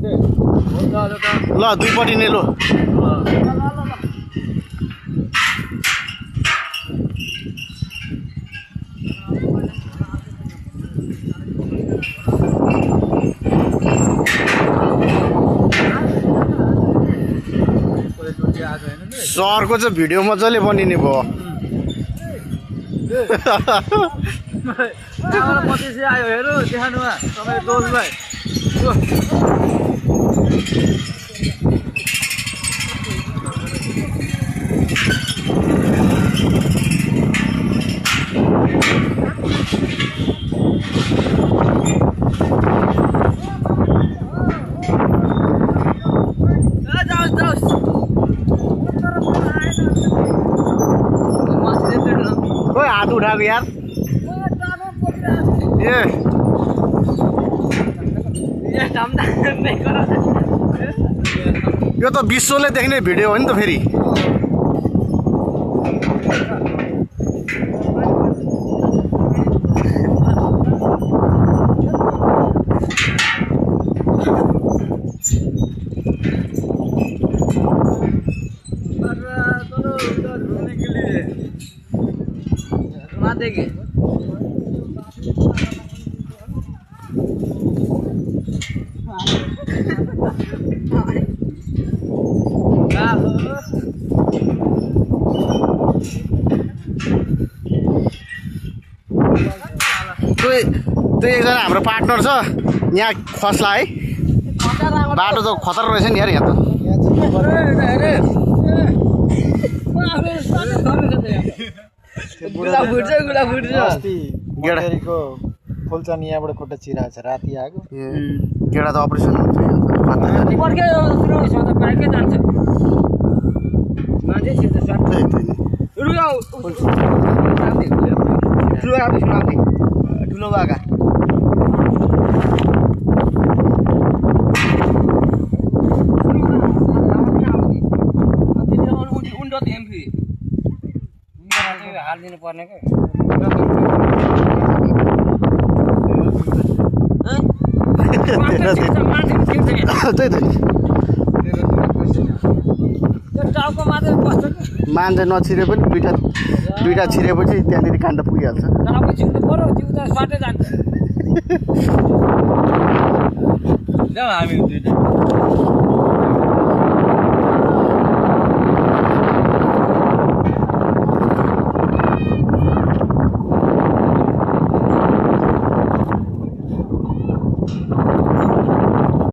ल दुईपट्टि नै लो सहरको चाहिँ भिडियो मजाले बनिने भयो आयो हेर्नु देखाउनुमा तपाईँ दोषलाई खोइ हात उठाएको यार यो त विश्वले देख्ने भिडियो हो नि त फेरि त्यो एकजना हाम्रो पार्टनर छ यहाँ खस्ला है बाटो त खतर रहेछ नि यार यहाँ त गेडाको खोल्छन् यहाँबाट खुट्टा चिराएको छ राति आएको गेडा त अपरेसन ठुलो बागा हालिदिनु पर्ने क्या मान्छे नछिरे पनि दुईटा छिरेपछि त्यहाँनिर काण्ड पुगिहाल्छ हामी